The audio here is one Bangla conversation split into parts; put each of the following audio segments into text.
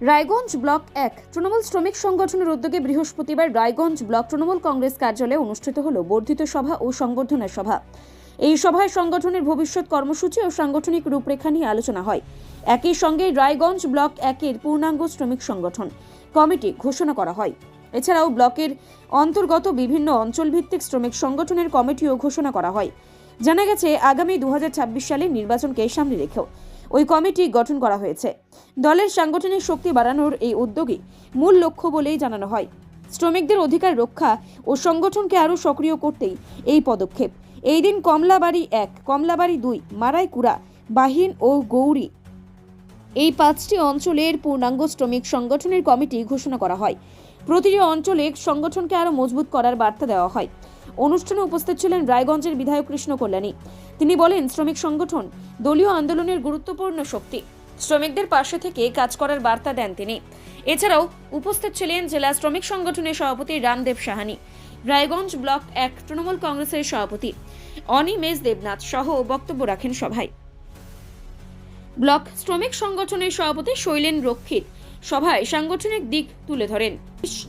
রায়গঞ্জ ব্লক ১ তৃণমূল শ্রমিক সংগঠনের উদ্যোগে বৃহস্পতিবার রায়গঞ্জ ব্লক তৃণমূল কংগ্রেস কার্যালয়ে অনুষ্ঠিত হল বর্ধিত সভা ও সংবর্ধনা সভা। এই সভায় সংগঠনের ভবিষ্যৎ কর্মসূচি ও সাংগঠনিক রূপরেখা নিয়ে আলোচনা হয়। একই সঙ্গে রায়গঞ্জ ব্লক ১-এর পূর্ণাঙ্গ শ্রমিক সংগঠন কমিটি ঘোষণা করা হয়। এছাড়াও ব্লকের অন্তর্গত বিভিন্ন অঞ্চলভিত্তিক শ্রমিক সংগঠনের কমিটিও ঘোষণা করা হয়। জানা গেছে, আগামী 2026 সালের নির্বাচনকে সামনে রেখেও ওই কমিটি গঠন করা হয়েছে। দলের সাংগঠনিক শক্তি বাড়ানোর এই উদ্যোগই মূল লক্ষ্য বলেই জানানো হয়। শ্রমিকদের অধিকার রক্ষা ও সংগঠনকে আরও সক্রিয় করতেই এই পদক্ষেপ। এই দিন কমলাবাড়ি 1, কমলাবাড়ি 2, মারাইকুড়া, বাহিন ও গৌরী এই 5টি অঞ্চলের পূর্ণাঙ্গ শ্রমিক সংগঠনের কমিটি ঘোষণা করা হয়। প্রতিটি অঞ্চলে সংগঠনকে আরও মজবুত করার বার্তা দেওয়া হয়। অনুষ্ঠানে উপস্থিত ছিলেন রায়গঞ্জের বিধায়ক কৃষ্ণ কল্যাণী। তিনি বলেন, শ্রমিক সংগঠন দলীয় আন্দোলনের গুরুত্বপূর্ণ শক্তি। শ্রমিকদের পাশে থেকে কাজ করার বার্তা দেন তিনি। এছাড়াও উপস্থিত ছিলেন জেলা শ্রমিক সংগঠনের সভাপতি রামদেব সাহানি, রায়গঞ্জ ব্লক 1 তৃণমূল কংগ্রেসের সভাপতি অনিমেষ দেবনাথ সহ বক্তব্য রাখেন সভায়। ব্লক শ্রমিক সংগঠনের সভাপতি শৈলেন রক্ষিত সভায় সাংগঠনিক দিক তুলে ধরেন।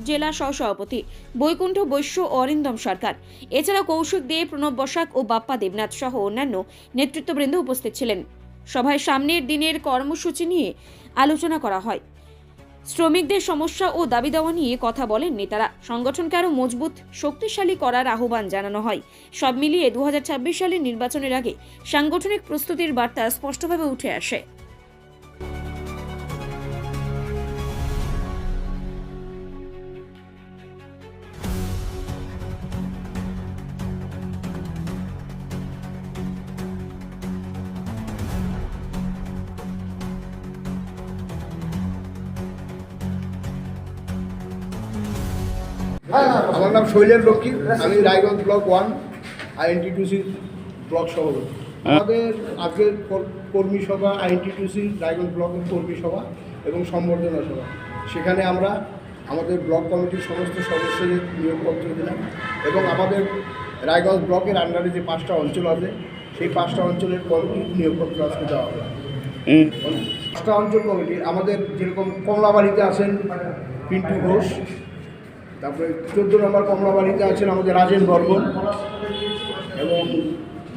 জেলা সহসভাপতি বৈকুণ্ঠ বৈশ্য ও অরিন্দম সরকার, এছাড়া কৌশিক দে, প্রণব বসাক ও বাপ্পা দেবনাথ সহ অন্যান্য নেতৃত্ববৃন্দ উপস্থিত ছিলেন। সভায় সামনের দিনের কর্মসূচি নিয়ে আলোচনা করা হয়। শ্রমিকদের সমস্যা ও দাবি দেওয়া নিয়ে কথা বলেন নেতারা। সংগঠনকে আরও মজবুত শক্তিশালী করার আহ্বান জানানো হয়। সব মিলিয়ে 2026 সালের নির্বাচনের আগে সাংগঠনিক প্রস্তুতির বার্তা স্পষ্টভাবে উঠে আসে। আমার নাম শৈলেন রক্ষিত, আমি রায়গঞ্জ ব্লক 1 INTTUC ব্লক সভাপতি। আমাদের আজকের কর্মী সভা INTTUC রায়গঞ্জ ব্লকের কর্মী সভা এবং সম্বর্ধনা সভা। সেখানে আমরা আমাদের ব্লক কমিটির সমস্ত সদস্যদের নিয়োগপত্র দিলাম এবং আমাদের রায়গঞ্জ ব্লকের আন্ডারে যে 5টা অঞ্চল আছে সেই 5টা অঞ্চলের কমিটির নিয়োগপত্র আজকে দেওয়া হবে। 5টা অঞ্চল কমিটি আমাদের যেরকম কমলাবাড়িতে আছেন পিন্টু ঘোষ, তারপরে 14 নম্বর কমলাবাড়িতে আছেন আমাদের রাজেন বর্মন এবং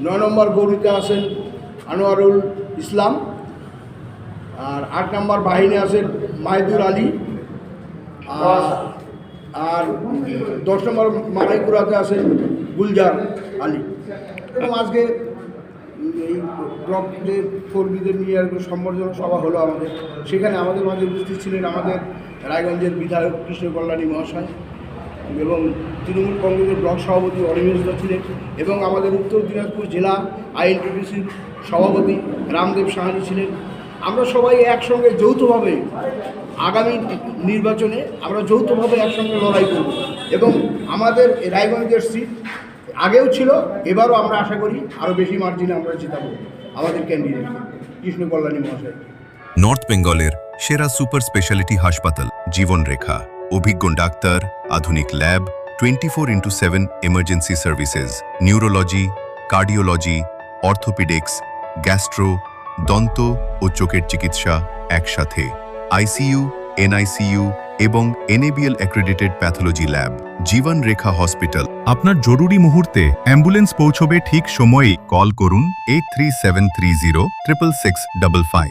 9 নম্বর গৌরীতে আছেন আনোয়ারুল ইসলাম, আর 8 নম্বর বাহিনী আছেন মাহিদুর আলী, আর 10 নম্বর মারাইকুড়াতে আছেন গুলজার আলী। এবং আজকে এই ব্লক যে কর্মীদের নিয়ে সম্বর্ধনা সভা হলো আমাদের, সেখানে আমাদের মাঝে উপস্থিত ছিলেন আমাদের রায়গঞ্জের বিধায়ক কৃষ্ণ কল্যাণী মহাশয় এবং তৃণমূল কংগ্রেসের ব্লক সভাপতি অনিমেষ দা ছিলেন এবং আমাদের উত্তর দিনাজপুর জেলা INTTUCর সভাপতি রামদেব সাহানি ছিলেন। আমরা সবাই একসঙ্গে যৌথভাবে আগামী নির্বাচনে আমরা যৌথভাবে একসঙ্গে লড়াই করব এবং আমাদের রায়গঞ্জের সিট আগেও ছিল, এবারও আমরা আশা করি আরও বেশি মার্জিনে আমরা জিতাবো আমাদের ক্যান্ডিডেট কৃষ্ণ কল্যাণী মহাশয়। নর্থ বেঙ্গলের সেরা সুপার স্পেশালিটি হাসপাতাল জীবনরেখা, অভিজ্ঞ ডাক্তার, আধুনিক lab, 24x7 emergency services, neurology, cardiology, orthopaedics, gastro, দন্ত ও চোখের চিকিৎসা একসাথে, ICU, NICU এবং NABL accredited pathology lab. জীবনরেখা hospital. আপনার জরুরি মুহূর্তে অ্যাম্বুলেন্স পৌঁছবে ঠিক সময়েই। কল করুন 83730 66655।